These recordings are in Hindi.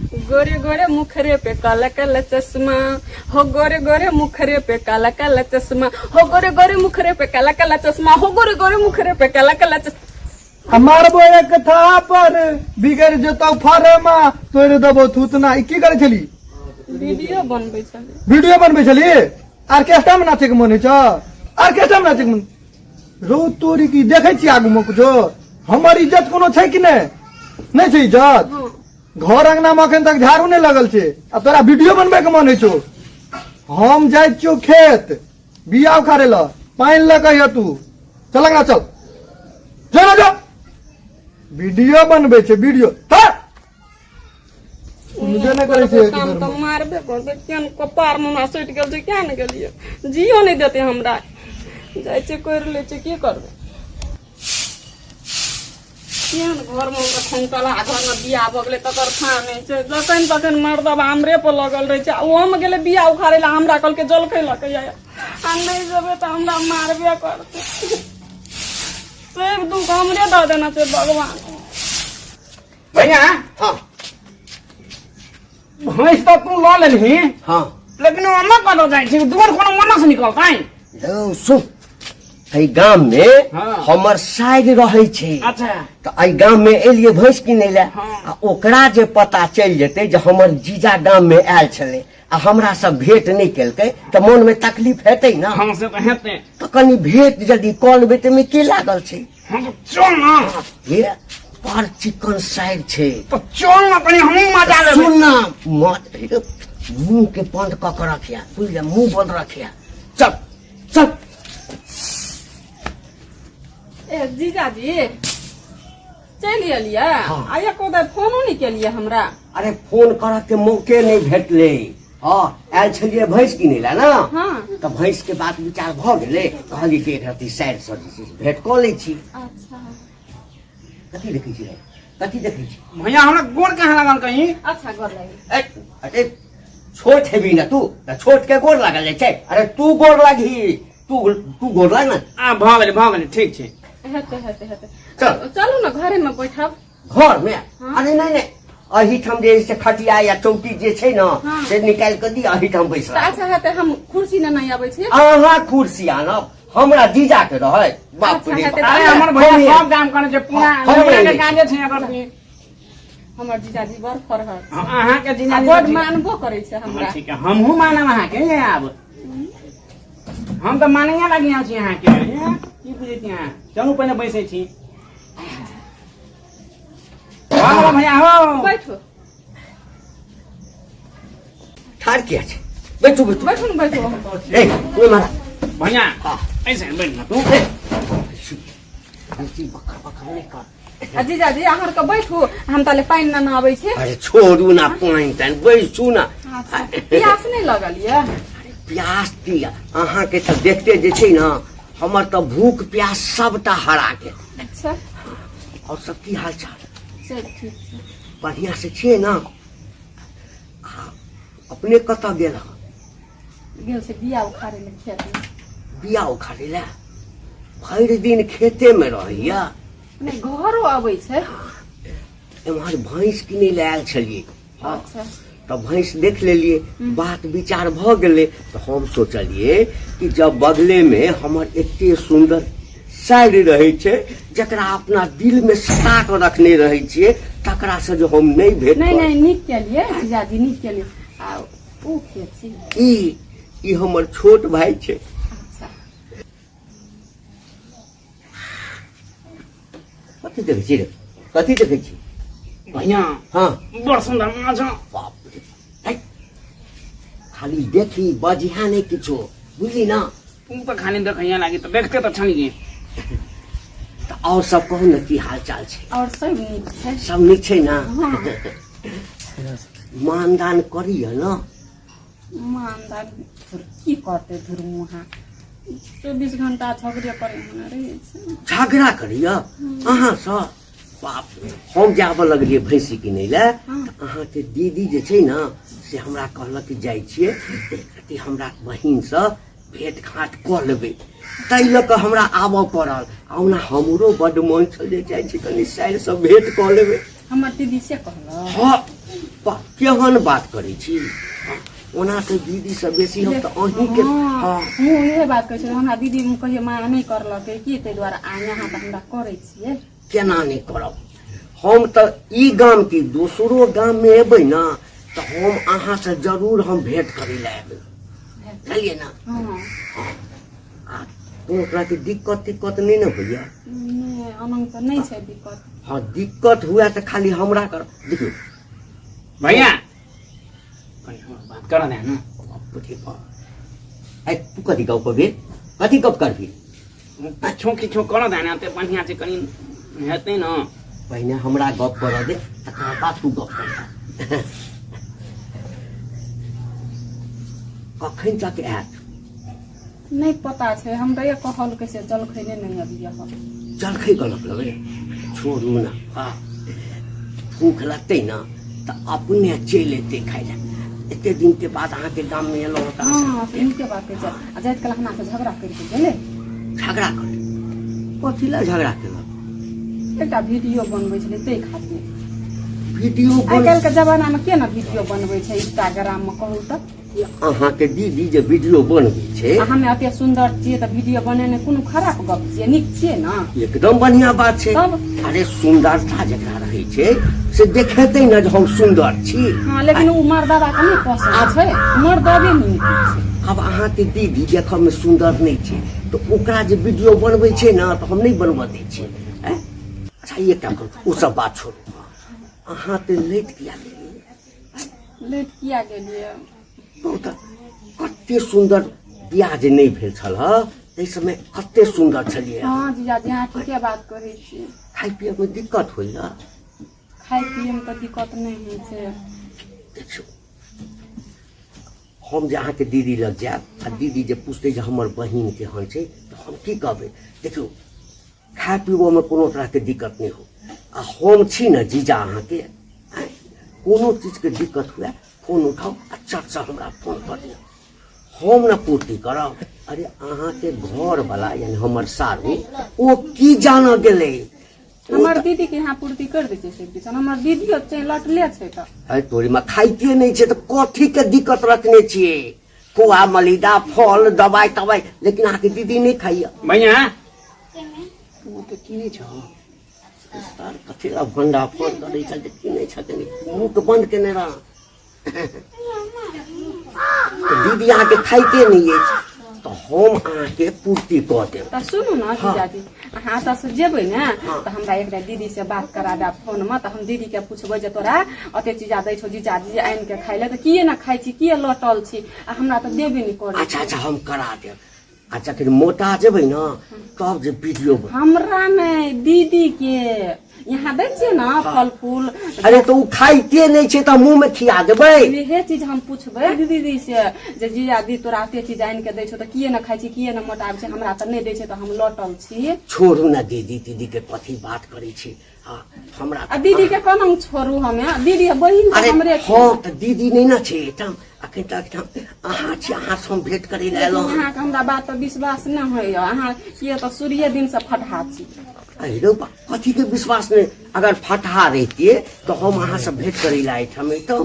गोरे गोरे मुखरे पे काला काला चश्मा हो, गोरे गोरे मुखरे पे काला काला चश्मा हो, गोरे गोरे मुखरे पे काला काला चश्मा हो, गोरे गोरे मुखरे पे काला काला चश्मा। हमार बोए कथा पर बिगड़ जतो फारमा तोरे दबो थूतना की करे छली? वीडियो बनबै छली। वीडियो बनबै छली? ऑर्केस्ट्रा में नाचे के मन छ? ऑर्केस्ट्रा में नाचे के मन रो तोरी की देखै छी आगू में कुछो? हमर इज्जत कोनो छै कि नहीं छै इज्जत? घर अंगना में अखन तक झाड़ू नहीं लगल छे आ तोरा वीडियो बनबे के मन छो? हम जाय छियो खेत बिया उखाड़े ल, पानी ल कहियो तू चल ना, चल जो ना जो। वीडियो बनबे छे वीडियो मुझे नहीं करे छे काम तो मारबे करबे। केन कपार में ना सट गेल छै, क्या न गेलिए जियो नहीं देते हमरा। जाय छै कर ले छै, की करबे? केहन घर में खंतला घर में बिया भ गेलै तकर था नहीं छै। जखन तखन मर्दब हमरे पर लगल रहे छै। ओहो में गेले बिया उखाड़े ला, हमरा कल के जलखै ला कहिया आ नहीं जेबे त हमरा मारबे करते। सब दुख हमरे द देना छै भगवान। भैया हाँ भैंस तो तू ला लेलही, हाँ लेकिन ओना कनो जाय छी दूर कोनो मना से निकलताई। लो सुन, एहि गाम में हाँ। हमर साइड रहे छे। अच्छा तो एहि गाम में एलिए भैंस किने ला। हाँ। आ ओकरा जे पता चल जेते जे हमर जीजा गाम में आयल छले आ हमरा सब भेंट नहीं केलकै तो मन में तकलीफ हेतै ना। हम से तो हेते। तो कनी भेंट जल्दी कॉल लेबे ते में के लागल छे? हम तो चल ना, ये पर चिकन साइड छे। तो चल ना कनी हम मजा लेबे। सुन ना मत मुंह के बंद क के रखिया, बुझल? मुंह बंद रखिया। चल चल। ए जीजाजी चलिए लिया। हाँ। आया को दे फोनो नहीं के लिए हमरा। अरे फोन कर के मौके नहीं भेटले। हाँ आयल छलिए भैंस किने ला ना। हाँ। तो भैंस के बात विचार भ गेले, कहली कि एक रति साइड से भेंट क लै छी। अच्छा कथी देखै छी रे? कथी देखै छी? भैया हमरा गोड़ कहाँ लगल कहीं? अच्छा कर लगी। अरे छोट हेबी ना तू, तो छोट के गोड़ लागल जाय छै। अरे तू गोड़ लागी, तू गोड़ लाग ना। आ भ गेलै ठीक छै। हेते हेते हेते चल। चलू ना घरे में बैठब। घर में? अरे नहीं नहीं, अहिठाम जे से खटिया या चौकी जे छै ना हाँ। से निकाल के दी, अहिठाम बैस त अच्छा हेते हम कुर्सी न नहीं आबै छी। अहाँ कुर्सी आनब, हमरा जीजा के रहे। बाप अच्छा, रे हेते बाप। अरे हमर भैया सब काम करे छै पूरा हम हमरा के नहीं काजे छै अगर की। हमर जीजाजी बड़ फरहर। अहाँ के जीजा बड़ मानबो करे छै हमरा। ठीक है, हमहू मानब अहाँ के। ये आब हम तो मानैया लगी छी अहाँ के। ये की बुझै छी अहाँ? चलू पहले बैसे छी। हां भैया हो बैठो ठाड़ किया छै? बैठू बैठू बैठो न बैठो। ए कोई मारा भैया हाँ। ऐसे बैठ ना तू। ऐसी बकर बकर नहीं कर। आ जीजाजी अहाँ के बैठू, हम ताले पानी न आबै छै। अरे छोड़ू ना पानी तन, बैसू ना। अच्छा प्यास नहीं लगल ये? प्यास दिया अहाँ के तो देखते जे छै ना, हमर तो भूख प्यास सबटा हरा के। अच्छा और सब की हाल चाल? चल ठीक छै। बढ़िया से छिए ना? अपने कत गेल? गेल छै बिया उखाड़े ले खेत में। बिया उखाड़े ला? भरि दिन खेते में रहैया? नहीं घरो आबै छै। एम्हर भैंस किने ले आयल छलिए। अच्छा तो भैंस देख लेलिए, बात विचार भ गेले। तो हम सोचलिए कि जब बगले में हमर एते सुंदर साइड रहे छे, जकरा अपना दिल में सता के रखने रहे छिए, तकरा से जो हम नहीं भेट नहीं नहीं निक के लिए जीजाजी, निक के लिए। आ ऊ के छी? ई हमर छोट भाई छे। अच्छा कथी देखै छी रे? कथी देखै छी? भैया हाँ बड़ सुंदर माछ। बाप रे, है। खाली देखी बजिहा नहीं किछो, बुझली ना? तू तो खाली देखैया लागी तो देखते तो छनी। तो और सब कहू ना की हाल चाल छे? और सब निक छै। सब नीक छै ना? हाँ। मानदान करिए ना? ईमानदार की करते धुर मुहा 24 घंटा झगड़े करे होना रहे छै। झगड़ा करिए अहाँ से? बाप रे, हम जाबऽ लगलिए भैंसी किनै ले। तो अहाँ के दीदी जे छै ना से हमरा कहलक कि जाइ छिए, देखती हमरा बहिन से भेंट घाट क लेबै। तै लऽ कऽ हमरा आबऽ पड़ल। औना हमरो बड्ड मन छल जे जाइ छी कनी साइड से भेंट क लेबै। हमर दीदी से कहल। हाँ केहन बात करै छी ओना तऽ दीदी से बेसी हम तऽ अहीं के हाँ हमहूँ इहे बात कहै छलियै हमरा दीदी कहियो माया नहि करलकै की ताहि दुआरे यहाँ तऽ हमरा करै छियै। केना नहि करब हम तऽ ई गाम की दोसरो गाम में एबै ना तऽ हम अहाँ से जरूर हम भेंट करै लए एबै बुझलियै ना। हाँ आ कोनो तरह के दिक्कत नहीं ना होइया। नहीं अनंग तऽ नहीं छै दिक्कत। हाँ दिक्कत हुआ तो खाली हमरा कर देखियो भैया बात कर दे ना आई तू कथी गप करबे कथी गप करबी किछो कर दे ना ते बढ़िया से कनी हेतै ना। पहिने हमरा गप कर दे तकर बाद तू गप कर कखन तक आयत नहीं पता छै हमरा ये कहल कैसे जलखै नहीं अभी यहाँ जलखै गलत लगे छोड़ू ना भूख लगते ना तो अपने चल एते खाई ला एते दिन के बाद अहाँ के गाम में एलो त हाँ इनके बात के चल आ जाइत कल हमरा से झगड़ा करके गेले झगड़ा कर कथी ला झगड़ा केलक एकटा वीडियो बनबै छलै तै खातिर। वीडियो आइ काल्हि के जमाना में के ना वीडियो बनबै छै इंस्टाग्राम में कहू तऽ अहाँ के दीदी जे वीडियो बनबै छै हमे अते सुंदर छियै तऽ वीडियो बनेने कोनो खराब गप छियै नीक छियै ना एकदम बढ़िया बात छै। तब अरे सुंदरता जकरा रहै छै से देखेतै ना जे हम सुंदर छी। हाँ लेकिन उ मर्दावा के नहीं पसंद छै मर्दवे नहीं नीक छै। अब अहाँ के दीदी देखऽ में सुंदर नहीं छै तो ओकरा जे वीडियो बनबै छै ना तो हम नहीं बनबऽ दै छियै। अच्छा ये काम करू ओ सब बात छोड़ू अहाँ ते लेट किया गेलियै लेट किया गेलियै बहुत कते सुंदर बियाह जे नहीं भेल छल ताहि समय कते सुंदर छलियै। हाँ जीजाजी अहाँ ठीके बात करै छी। खाइ पियै में दिक्कत होइया खाइ पियै में तऽ दिक्कत नहीं होइ छै। देखियो हम जे अहाँ के दीदी लग जायब आ दीदी जे पूछते जे हमर बहिन केहन छै तो हम की कहबै देखियो खाय पीबो में कोनो तरह के दिक्कत नहीं हो आ हम छी न जीजा अहाँ के कोनो चीज के दिक्कत हुए फोन उठाओ आ चट से हमरा फोन कर दियो हम न पूर्ति करब। अरे अहाँ के घर वाला यानी हमर सारू ओ की जान गेले हमर दीदी के यहाँ पूर्ति कर दै छै से हमर दीदी छै लटले छै तऽ अरे तोरी में खाइते नहीं छै तो कथी के दिक्कत रखने छिए खोआ मलिदा फल दवाई तवाई लेकिन अहाँ के दीदी नहीं खाइया। भैया वो तो की नहीं छ सर कथी ला भंडा फोन करे चलते की नहीं छथिन मुंह के बंद केने रह तो दीदी अहाँ के खाइते नहीं है तो हम अहाँ के पूर्ति कऽ देब। तऽ सुनू ना जीजाजी अहाँ एतऽ से जेबै ने तऽ हमरा एकटा दीदी से बात करा दे फोन में तऽ हम दीदी के पूछबै जे तोरा अते चीज दै छौ जीजाजी आनि के खाइ ले तऽ किए ना खाइ छी किए लटल छी आ हमरा तऽ देबे नहीं करै। अच्छा अच्छा हम करा देब। अच्छा फिर मोटा जेबै ना तब जे वीडियो हमरा नहीं दीदी के यहाँ दै छियै ना फल फूल। अरे तो उ खाइते नहीं छै तो मुंह में खिया देबै इहे चीज हम पूछबै दीदी से जे जीजा दी तोरा एते चीज आनि के दै छौ तऽ किए ना खाइ छी किए ना मोटाबै छै हमरा तऽ नहीं दै छै तऽ हम लटल छी। छोड़ू ना दीदी दीदी के कथी बात करै छी हाँ हमरा आ दीदी के कोना छोड़ू हमे दीदी बहिन अरे हमरे हाँ तो दीदी नहीं ना छै एकदम अखन तक अहाँ छी अहाँ से हम भेंट करे ले एलहुँ। अहाँ के हमरा बात पर विश्वास न होइया अहाँ किए तऽ सूर्य दिन से फटहा छी। अरे कथी के विश्वास नहीं अगर फटहा रहतिए तो हम अहाँ से भेंट करे ले आइत हम तो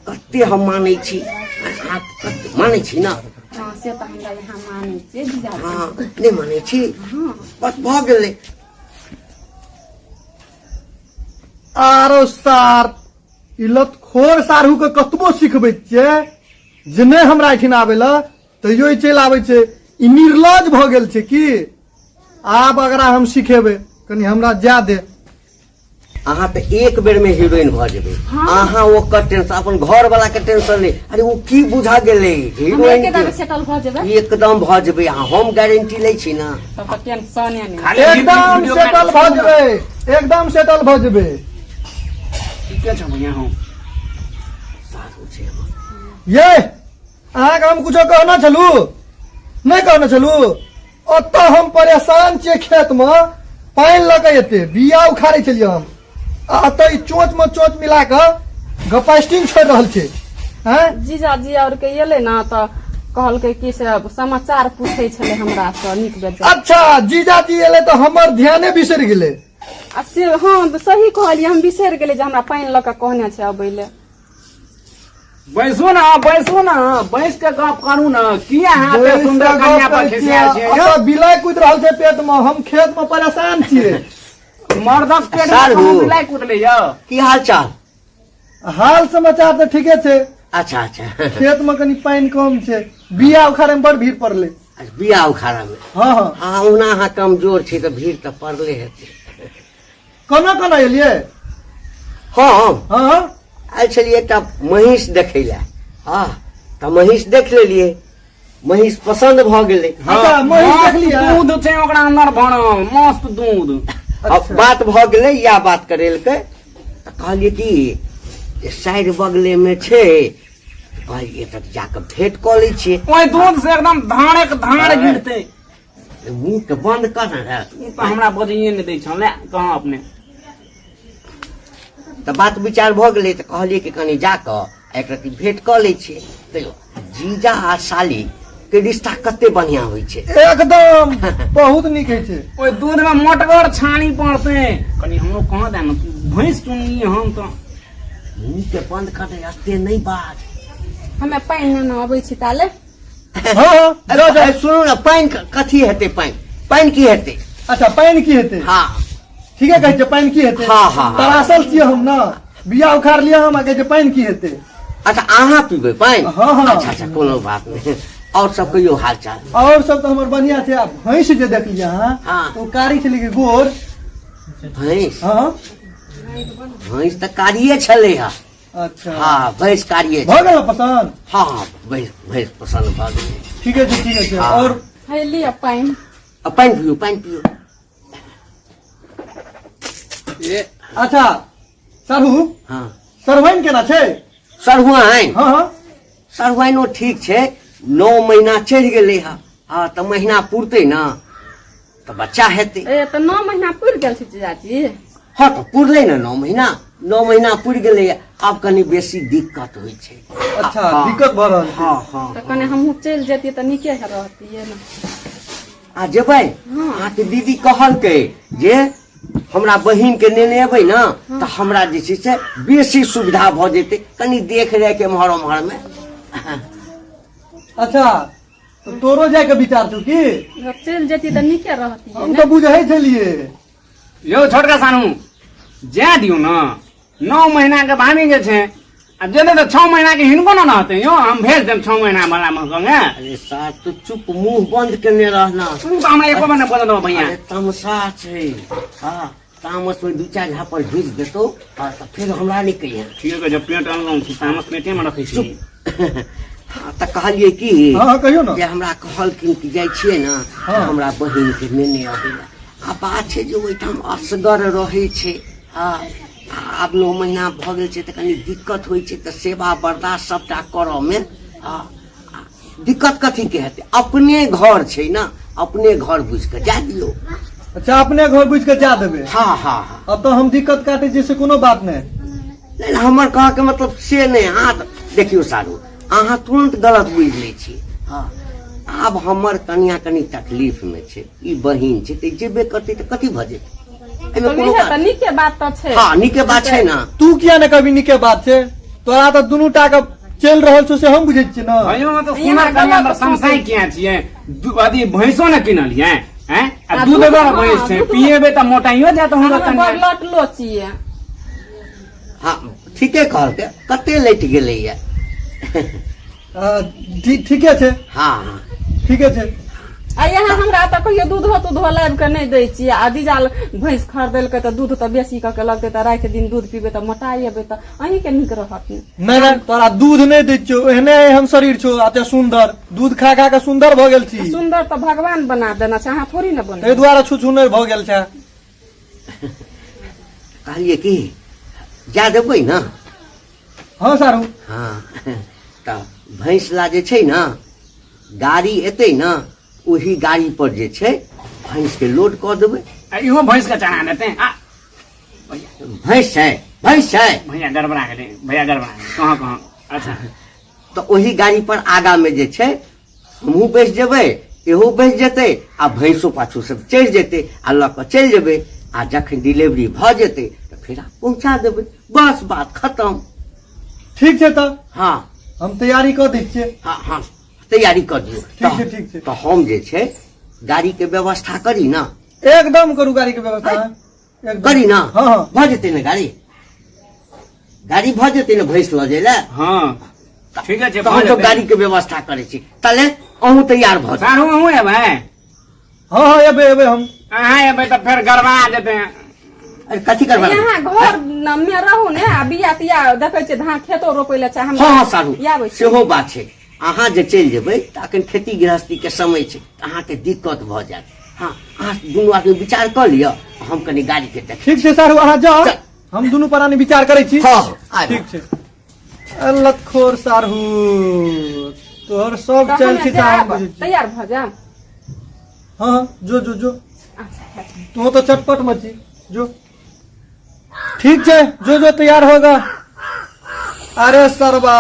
कते हम मानै छी अहाँ कते मानै छी ना। हाँ से तऽ हमरा यहाँ मानै छै जीजा हाँ नहीं मानै छी हाँ बस भऽ गेलै। आरो सार इलत खोर सारू के कतबो सिखबै छियै जे नहि हमरा एठिन आबै लए तैयो ई चलि आबै छै ई निर्लज भऽ गेल छै की आब अगर हम सिखेबै कनी हमरा जाय दे। अहाँ तो एक बेर में हीरोइन भऽ जेबै अहाँ ओकर टेंशन अपन घर वाला के टेंशन नहीं अरे वो की बुझा गेलै हम हीरोइन एके दाना सेटल भऽ जेबै एकदम भऽ जेबै अहाँ हम गारंटी लै छी ना। तब तऽ टेंशने नहीं। खाली एकदम वीडियो सेटल बना भऽ जेबै एकदम सेटल भऽ जेबै। ठीके छ भैया हम सारू छै हमर ये अहाँके हम कुछो कहना छलू नहीं कहना छलू ओतऽ हम परेशान छियै खेत में पानि लऽ के एते बिया उखाड़े छलियै हम आ एतऽ ई चोंच में चोंच मिला के गपास्टिंग छोड़ि रहल छै हैं। जीजाजी और के एले ना तऽ कहलकै कि से समाचार पूछे छले हमरा से नीक बेजाय। अच्छा जीजाजी एले तो हमर ध्याने बिसरि गेलै। आ से हाँ सही कहलियै हम बिसरि गेलियै जे हमरा पानि लऽ के कहने छै अबै ले। बैसू ना बैस के गप करू ना किया हाथे सुंदर कन्या पर खिसिया छै अच्छा बिलाइ कुद रहल छै पेट में, हम खेत में परेशान छियै। मर्दक पेट सारू। में मिलाई कुटले यौ की हाल चाल? हाल समाचार तो ठीके छै, अच्छा अच्छा खेत में कनी पानी कम छै, बिया उखाड़े में बड़ भीड़ पड़ले। बिया उखाड़ा में हाँ हाँ, हाँ ओना अहाँ कमजोर छी तऽ भीड़ तऽ पड़ले हेतै। केना केना एलियै? हम हाँ आयल छलियै एकटा महीष देखै लए। हाँ तऽ महीष देख लेलियै, महीष पसंद भऽ गेलै। अच्छा महीष देख लिया? दूध छै ओकरा अंदर भरल मस्त दूध। अब अच्छा। बात भऽ गेलै या बात करेलकै तऽ कहलियै कि साइड बगले में छै, कहलियै तऽ जाके भेंट कऽ लै छियै। ओइ दूध से एकदम धाड़क धाड़ गिरते। मुंह के बंद कर रहे ई तऽ हमरा बजिए नहि दै छौ ले कहाँ अपने। तऽ बात विचार भऽ गेलै तऽ कहलियै कि कनि जाकऽ एक रति भेंट कऽ लै छियै। देखो जीजा आ साली के रिश्ता कते बढ़िया होइ छै। एकदम बहुत नीक है छै। ओइ दूध में मोटगर छानी पड़ते कनी हमरो कहाँ दे न भैंस चुनिए हम तो मुंह के बंद कर दे, अते नहीं बात। हमे पानि न अबै छी ताले। हाँ अरे सुनू ना, पानि कथी हेतै? पानि की हेतै? अच्छा पानी की हेतै? हाँ ठीके कहै छै, पानी की हेतै? हाँ, हाँ, हाँ। तरासल छियै हम ना, बिया उखाड़ लिया हम, आ कहै छै पानी की हेतै? अच्छा अहाँ पीबै पानि? हाँ, हाँ। अच्छा अच्छा कोनो बात नहीं। और सब कहियो हाल चाल? और सब तो हमर बढ़िया छै। आ भैंस जे देखलियै अहाँ, हाँ। तो कारी छलै कि गोर? भैंस हाँ भैंस तऽ कारिये छलै हा। अच्छा हाँ भैंस कारिये भऽ गेल पसंद? हाँ हाँ भैंस पसंद भऽ गेलै। ठीके छै ठीके छै। हाँ। और है लिअ पानि। अब पानि पियो पानि पियो। अच्छा सरहु हाँ सरवाइन केना छै? सरहुआइन हाँ हाँ सरहुआइनो ठीक छै, 9 महीना चढ़ि गेलै हा। हाँ तऽ महीना पुरतै ना तऽ बच्चा हेतै। ए तऽ 9 महीना पुरि गेल छै चाची। हाँ तऽ पुरलै ना 9 महीना पुरि गेलै। आब कनि बेसी दिक्कत होइ छै। अच्छा हाँ। दिक्कत भऽ रहल छै। हाँ हाँ तऽ कने हमहूँ चलि जैतियै तऽ नीके रहतियै ने। आ जेबै? हाँ। अहाँके दीदी कहलकै जे हमरा बहिन के नेने एबै ना तऽ हमरा जे छै से बेसी सुविधा भऽ जेतै, कनि देख रेख के एम्हर उम्हर में। अच्छा तो तोरो जाय के विचार छौ की? जब चलि जैतियै तऽ नीके रहतियै हम ने। तो बुझै छलियै। यौ छोटका सानू जा दियौ ना 9 महीना के भाभी जे छै आ जेते तऽ 6 महीना के हिनको ना रहते यो हम भेज देम 6 महीना वाला में संगे। अरे साथ तो चुप मुंह बंद करने रहना। तू तो हमरा एको बार नहीं बोल दो भैया। अरे तमसा छै। हाँ तामस में 2-4 झापड़ भेज देतो हाँ तऽ फिर हमरा नहीं कहिए। ठीक है जब पेट अनलौं छी तामस पेटे में रखै छी। हाँ तऽ कहलियै कि हाँ हाँ कहियो ना। जे हमरा कहलखिन कि जाइ छियै ना हाँ। तऽ हमरा बहिन के नेने अबै। आ बात छै जे ओहिठाम असगर रहै छै। हाँ आब 9 महीना भऽ गेल छै तऽ कनि दिक्कत होइ छै, तऽ सेवा बर्दाश्त सबटा करऽ में हाँ दिक्कत कथी के हेतै? अपने घर छै ना, अपने घर बुझ के जा दियौ। अच्छा अपने घर बुझ के जा देबै? हाँ हाँ हाँ अब तो हम दिक्कत काटे छी से कोनो बात नहीं। नहीं हमर कह के मतलब से नहीं। हाँ देखियो सारू अहाँ तुरंत गलत बुझ लै छी। हाँ आब हमर कनिया कनि तकलीफ में छै, ई बहिन छै तऽ जेबे करतै तऽ कथी भऽ जेतै? एहिमे तऽ कोनो इहे तऽ बात नीके बात तऽ छै। हाँ नीके बात छै ना। तू किया ने कभी नीके बात छै? तोरा तो दुनू टा के चल रहल छौ से हम बुझै छियै ना। भयो में तो यहाँ सुना कनिया गलत में समसाई किया छिए अथी भैंसो न किनलिए हैं आ आ दूध दूध, वाला हाँ, भैंस छै दूध- पिएबे त मोटाइयो जात हमरा हमे कनिया। बड़ लटलो छियै। हाँ ठीके कहलकै, कते लैट गेलैया। ठीके छै हाँ हाँ ठीके छै। आ यहाँ हमरा तऽ कहियो दूधो लाबि के नहीं दै छियै। आ जीजा भैंस खरीदेलकै तऽ दूध तऽ बेसी कऽ के लगतै तऽ राति दिन दूध पीबै तऽ मोटा जेबै तऽ अहीं के नीक रहत। नहीं नहीं तोरा दूध नहीं दै छियौ, एहने हम शरीर छौ अते सुंदर, दूध खा खा के सुंदर भऽ गेल छी। सुंदर तऽ भगवान बना देना छै, अहाँ थोड़ी ना बना। एहि दुआरे छुछुनर भऽ गेल छै। कहलिए कि जा देबै ना? हाँ सारू हाँ तऽ भैंस ला जे छै ना गाड़ी एतै ना वही गाड़ी पर जे छै भैंस के लोड कऽ देबै। आ इहो भैंस के चढ़ा देते आ भैंस छै भैया गड़बड़ा गेलै भैया गड़बड़ा गेलै कहाँ कहाँ अच्छा तऽ वही गाड़ी पर आगा में जे छै हमहूँ बैस जेबै, एहो बैस जेतै आ भैंसो पाछू सब चढ़ि जेतै आ लऽ कऽ चलि जेबै। आ जखन डिलीवरी भऽ जेतै तऽ फेर पहुँचा देबै, बस बात खत्म। ठीक छै तब हाँ हम तैयारी कर दै छियै। हाँ हाँ तैयारी कर दियौ। ठीक छै, ठीक छै। तो हम जे छै गाड़ी के व्यवस्था करी ना। एकदम करू गाड़ी के व्यवस्था। एकदम करी ना। हाँ हाँ भ जेतै ने गाड़ी भ जेतै ने भैंस ल जाय ला। हाँ ठीक है तो हम तो गाड़ी के व्यवस्था करे छी। तले अहूँ तैयार भ जाओ। सारू अहूँ एबै? हाँ हाँ एबै एबै हम। अहाँ एबै तो फिर गड़बड़ा जेतै। अरे कथी करबा? यहाँ घर में रहू ने आ बिया तिया देखे छियै धान खेतो रोपे ले चाहे हाँ हाँ सारू आबै छी। सेहो बात छै। अहाँ जे चलि जेबै त अखन खेती गृहस्थी के समय छै, अहाँके दिक्कत भ जायत। हाँ अहाँ दुनू आदमी विचार कर लिअ, हम कनी गाड़ी के देख। ठीक छै सारू अहाँ जाओ, चल। हम दुनू प्राणी विचार करै छी। हाँ हाँ ठीक छै। लतखोर सारू तोहर सब चल खिचा बुझै छी। तैयार भ जा। हाँ हाँ जो जो जो अच्छा तू तो चटपट मची जो। ठीक है जो जो तैयार होगा। अरे सरबा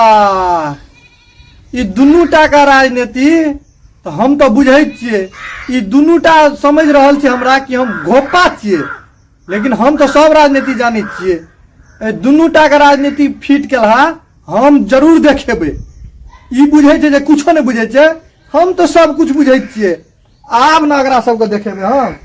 ई दुनूटा का राजनीति तो हम तो बुझे छिए, ई दुनूटा समझ रहल छी हमरा कि हम घोपा छिए, लेकिन हम तो सब राजनीति जानी छिए। ए दुनूटा का राजनीति फिट केलहा हम जरूर देखेबे। ई बुझे छे जे कुछो नहीं बुझे छे, हम तो सब कुछ बुझे छिए। आब ना एकरा सबके देखेबे हम।